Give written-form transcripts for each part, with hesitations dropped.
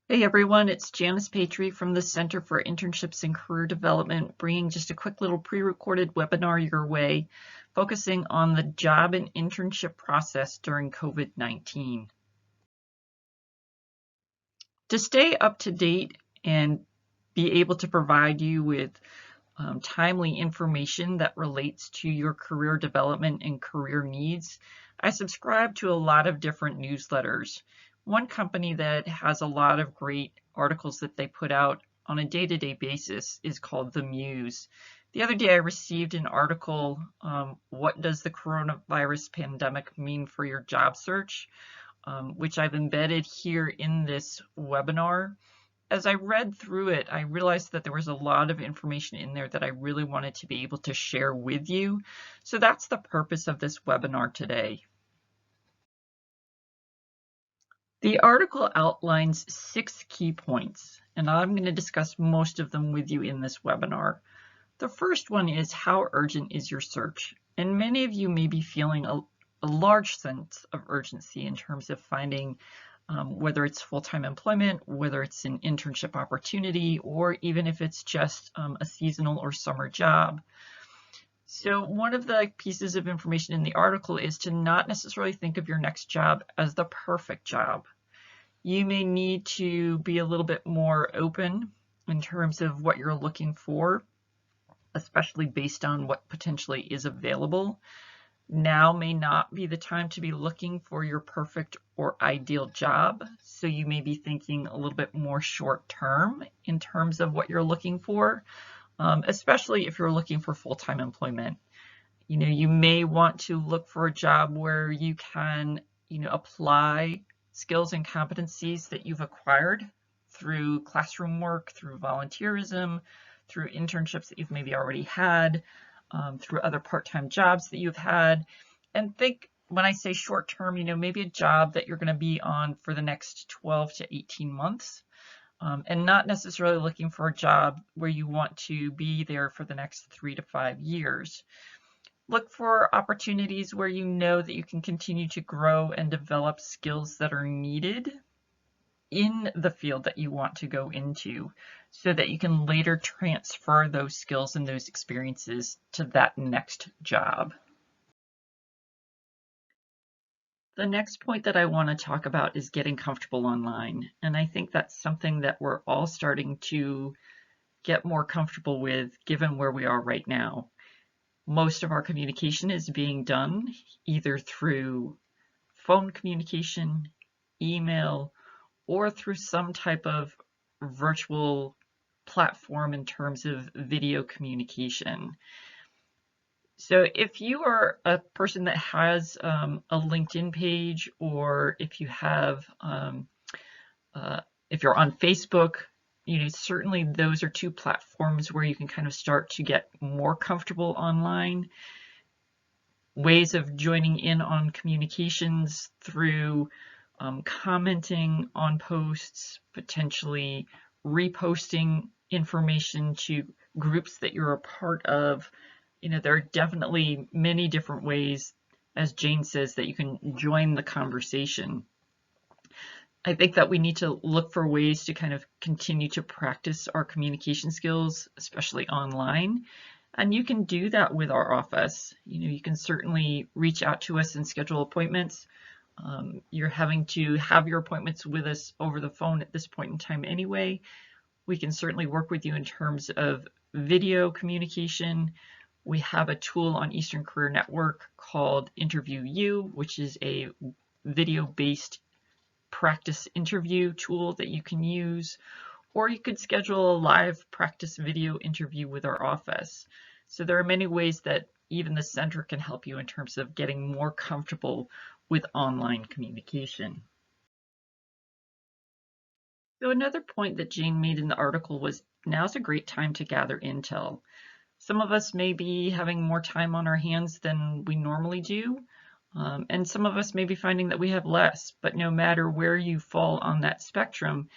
Hey everyone, it's Janice Patry from the Center for Internships and Career Development, bringing just a quick little pre-recorded webinar your way, focusing on the job and internship process during COVID-19. To stay up to date and be able to provide you with timely information that relates to your career development and career needs, I subscribe to a lot of different newsletters. One company that has a lot of great articles that they put out on a day-to-day basis is called The Muse. The other day I received an article, What Does the Coronavirus Pandemic Mean for Your Job Search? Which I've embedded here in this webinar. As I read through it, I realized that there was a lot of information in there that I really wanted to be able to share with you. So that's the purpose of this webinar today. The article outlines 6 key points, and I'm going to discuss most of them with you in this webinar. The first one is, how urgent is your search? And many of you may be feeling a large sense of urgency in terms of finding whether it's full-time employment, whether it's an internship opportunity, or even if it's just a seasonal or summer job. So one of the pieces of information in the article is to not necessarily think of your next job as the perfect job. You may need to be a little bit more open in terms of what you're looking for, especially based on what potentially is available. Now may not be the time to be looking for your perfect or ideal job. So you may be thinking a little bit more short term in terms of what you're looking for, especially if you're looking for full-time employment. You may want to look for a job where you can, apply skills and competencies that you've acquired through classroom work, through volunteerism, through internships that you've maybe already had, through other part-time jobs that you've had. And think, when I say short term, maybe a job that you're going to be on for the next 12 to 18 months, and not necessarily looking for a job where you want to be there for the next 3 to 5 years. Look for opportunities where you know that you can continue to grow and develop skills that are needed in the field that you want to go into, so that you can later transfer those skills and those experiences to that next job. The next point that I want to talk about is getting comfortable online. And I think that's something that we're all starting to get more comfortable with given where we are right now. Most of our communication is being done either through phone communication, email, or through some type of virtual platform in terms of video communication. So if you are a person that has a LinkedIn page, or if you have, if you're on Facebook, certainly those are 2 platforms where you can kind of start to get more comfortable online. Ways of joining in on communications through commenting on posts, potentially reposting information to groups that you're a part of. There are definitely many different ways, as Jane says, that you can join the conversation. I think that we need to look for ways to kind of continue to practice our communication skills, especially online. And you can do that with our office. You can certainly reach out to us and schedule appointments. You're having to have your appointments with us over the phone at this point in time anyway. We can certainly work with you in terms of video communication. We have a tool on Eastern Career Network called Interview You, which is a video-based practice interview tool that you can use, or you could schedule a live practice video interview with our office. So there are many ways that even the center can help you in terms of getting more comfortable with online communication. So another point that Jane made in the article was, now's a great time to gather intel. Some of us may be having more time on our hands than we normally do, and some of us may be finding that we have less, but no matter where you fall on that spectrum,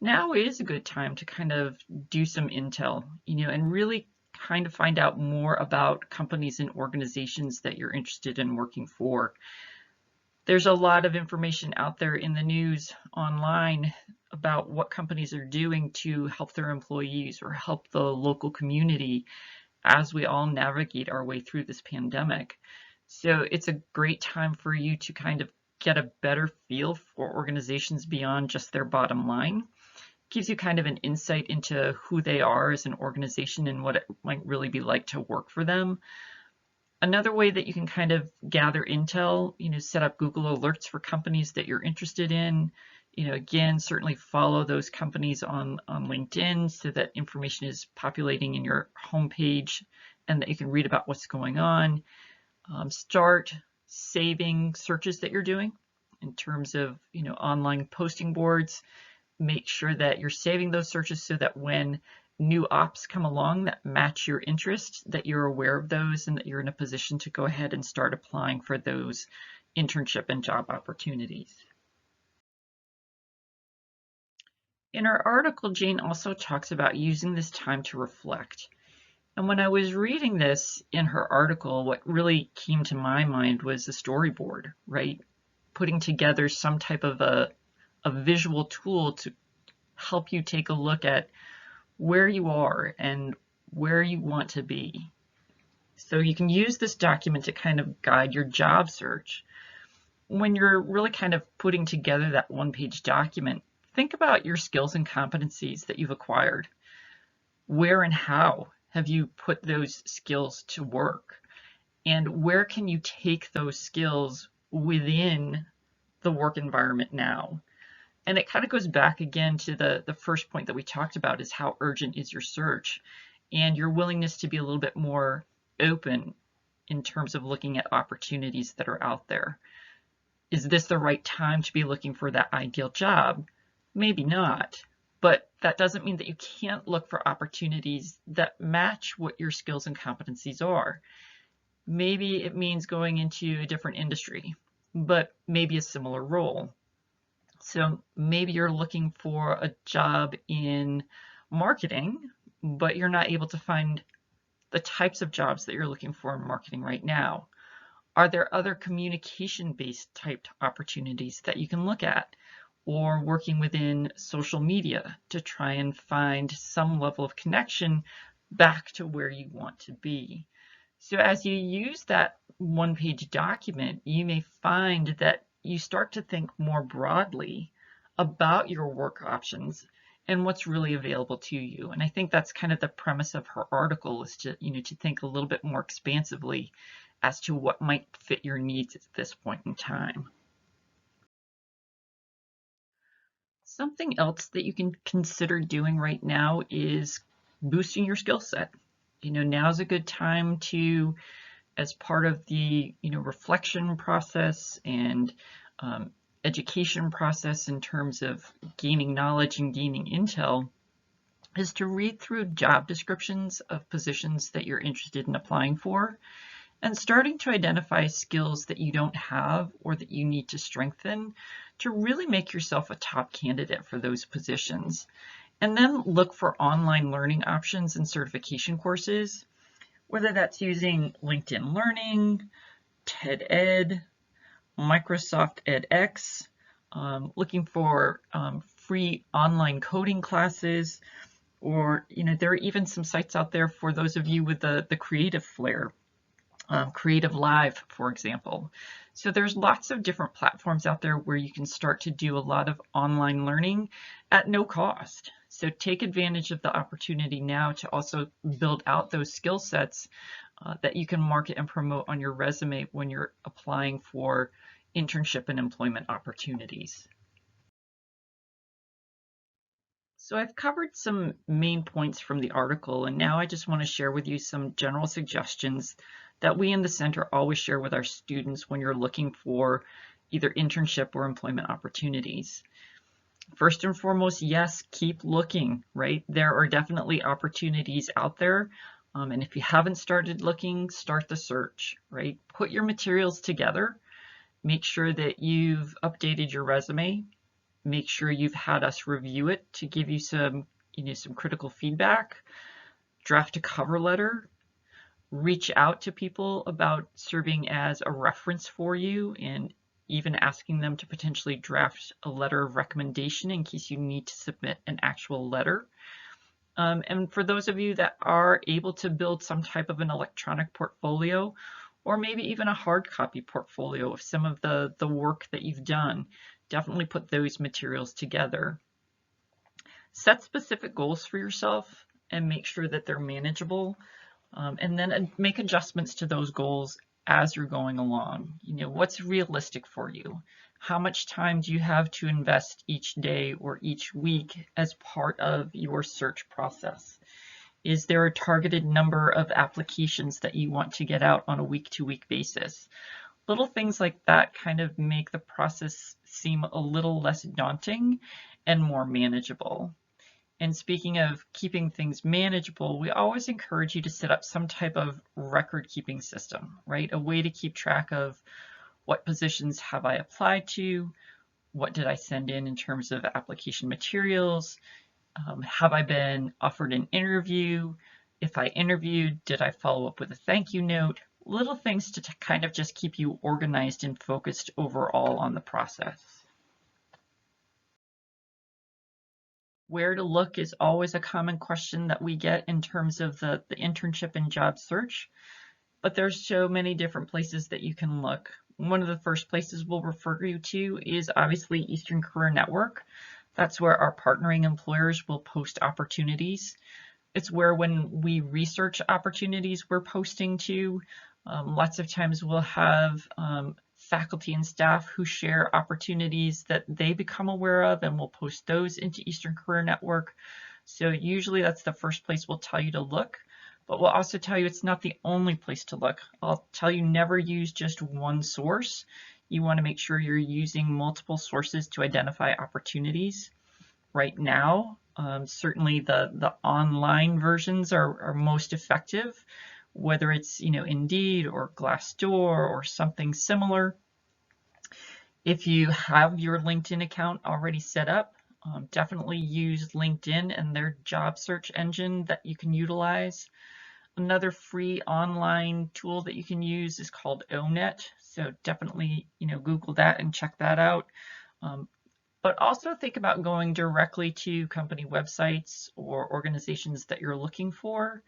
now is a good time to kind of do some intel, and really kind of find out more about companies and organizations that you're interested in working for. There's a lot of information out there in the news online about what companies are doing to help their employees or help the local community as we all navigate our way through this pandemic. So it's a great time for you to kind of get a better feel for organizations beyond just their bottom line. Gives you kind of an insight into who they are as an organization and what it might really be like to work for them. Another way that you can kind of gather intel, set up Google alerts for companies that you're interested in. Again, certainly follow those companies on LinkedIn so that information is populating in your homepage and that you can read about what's going on. Start saving searches that you're doing in terms of, online posting boards. Make sure that you're saving those searches so that when new ops come along that match your interest, that you're aware of those and that you're in a position to go ahead and start applying for those internship and job opportunities. In our article, Jane also talks about using this time to reflect. And when I was reading this in her article, what really came to my mind was a storyboard, right? Putting together some type of a visual tool to help you take a look at where you are and where you want to be. So you can use this document to kind of guide your job search. When you're really kind of putting together that one-page document, think about your skills and competencies that you've acquired. Where and how have you put those skills to work? And where can you take those skills within the work environment now? And it kind of goes back again to the first point that we talked about, is how urgent is your search and your willingness to be a little bit more open in terms of looking at opportunities that are out there. Is this the right time to be looking for that ideal job? Maybe not, but that doesn't mean that you can't look for opportunities that match what your skills and competencies are. Maybe it means going into a different industry, but maybe a similar role. So maybe you're looking for a job in marketing, but you're not able to find the types of jobs that you're looking for in marketing right now. Are there other communication-based type opportunities that you can look at, or working within social media to try and find some level of connection back to where you want to be? So as you use that one-page document, you may find that you start to think more broadly about your work options and what's really available to you. And I think that's kind of the premise of her article, is to, to think a little bit more expansively as to what might fit your needs at this point in time. Something else that you can consider doing right now is boosting your skill set. Now's a good time to, as part of the reflection process and education process in terms of gaining knowledge and gaining intel, is to read through job descriptions of positions that you're interested in applying for and starting to identify skills that you don't have or that you need to strengthen to really make yourself a top candidate for those positions. And then look for online learning options and certification courses, whether that's using LinkedIn Learning, TED-Ed, Microsoft edX, looking for free online coding classes, or there are even some sites out there for those of you with the creative flair, Creative Live, for example. So there's lots of different platforms out there where you can start to do a lot of online learning at no cost. So take advantage of the opportunity now to also build out those skill sets that you can market and promote on your resume when you're applying for internship and employment opportunities. So I've covered some main points from the article, and now I just want to share with you some general suggestions that we in the center always share with our students when you're looking for either internship or employment opportunities. First and foremost, yes, keep looking, right? There are definitely opportunities out there. And if you haven't started looking, start the search, right? Put your materials together. Make sure that you've updated your resume. Make sure you've had us review it to give you some critical feedback. Draft a cover letter. Reach out to people about serving as a reference for you and even asking them to potentially draft a letter of recommendation in case you need to submit an actual letter. And for those of you that are able to build some type of an electronic portfolio, or maybe even a hard copy portfolio of some of the work that you've done, definitely put those materials together. Set specific goals for yourself and make sure that they're manageable, and then make adjustments to those goals as you're going along. You know, what's realistic for you? How much time do you have to invest each day or each week as part of your search process? Is there a targeted number of applications that you want to get out on a week-to-week basis? Little things like that kind of make the process seem a little less daunting and more manageable. And speaking of keeping things manageable, we always encourage you to set up some type of record keeping system, right? A way to keep track of what positions have I applied to, what did I send in terms of application materials, have I been offered an interview, if I interviewed, did I follow up with a thank you note, little things to kind of just keep you organized and focused overall on the process. Where to look is always a common question that we get in terms of the internship and job search, but there's so many different places that you can look. One of the first places we'll refer you to is obviously Eastern Career Network. That's where our partnering employers will post opportunities. It's where when we research opportunities we're posting to, lots of times we'll have faculty and staff who share opportunities that they become aware of, and we'll post those into Eastern Career Network. So usually that's the first place we'll tell you to look, but we'll also tell you it's not the only place to look. I'll tell you never use just one source. You want to make sure you're using multiple sources to identify opportunities. Right now, certainly the online versions are most effective, whether it's Indeed or Glassdoor or something similar. If you have your LinkedIn account already set up, definitely use LinkedIn and their job search engine that you can utilize. Another free online tool that you can use is called ONET, so definitely Google that and check that out. But also think about going directly to company websites or organizations that you're looking for.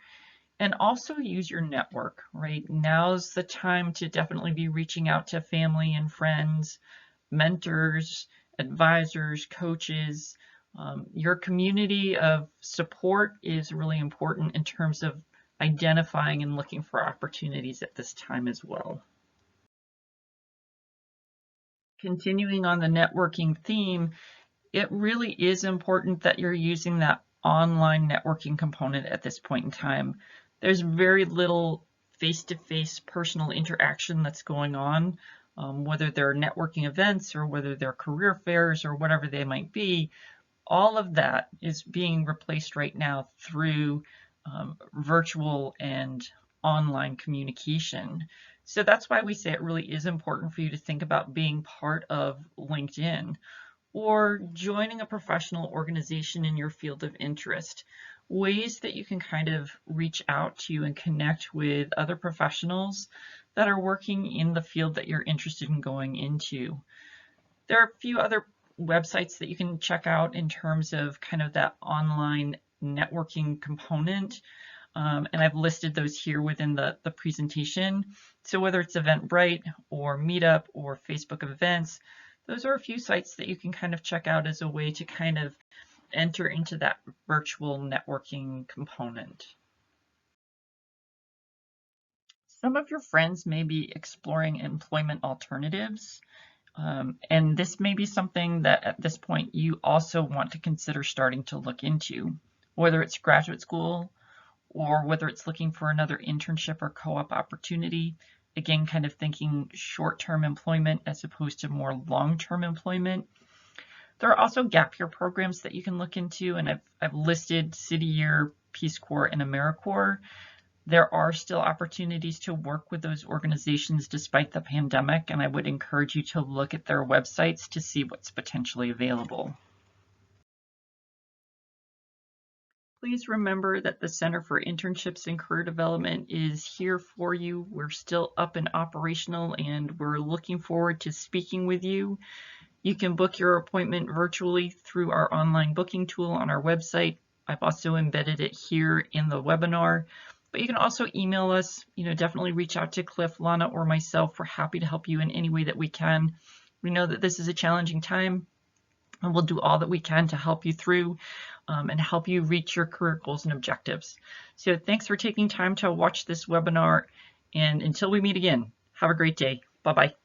And also use your network, right? Now's the time to definitely be reaching out to family and friends, mentors, advisors, coaches. Your community of support is really important in terms of identifying and looking for opportunities at this time as well. Continuing on the networking theme, it really is important that you're using that online networking component at this point in time. There's very little face-to-face personal interaction that's going on, whether they're networking events or whether they're career fairs or whatever they might be. All of that is being replaced right now through virtual and online communication. So that's why we say it really is important for you to think about being part of LinkedIn or joining a professional organization in your field of interest. Ways that you can kind of reach out to and connect with other professionals that are working in the field that you're interested in going into. There are a few other websites that you can check out in terms of kind of that online networking component. And I've listed those here within the presentation. So whether it's Eventbrite or Meetup or Facebook events, those are a few sites that you can kind of check out as a way to kind of enter into that virtual networking component. Some of your friends may be exploring employment alternatives, and this may be something that at this point you also want to consider starting to look into, whether it's graduate school or whether it's looking for another internship or co-op opportunity. Again, kind of thinking short-term employment as opposed to more long-term employment. There are also gap year programs that you can look into, and I've listed City Year, Peace Corps, and AmeriCorps. There are still opportunities to work with those organizations despite the pandemic, and I would encourage you to look at their websites to see what's potentially available. Please remember that the Center for Internships and Career Development is here for you. We're still up and operational, and we're looking forward to speaking with you. You can book your appointment virtually through our online booking tool on our website. I've also embedded it here in the webinar, but you can also email us. Definitely reach out to Cliff, Lana, or myself. We're happy to help you in any way that we can. We know that this is a challenging time, and we'll do all that we can to help you through and help you reach your career goals and objectives. So thanks for taking time to watch this webinar, and until we meet again, have a great day. Bye-bye.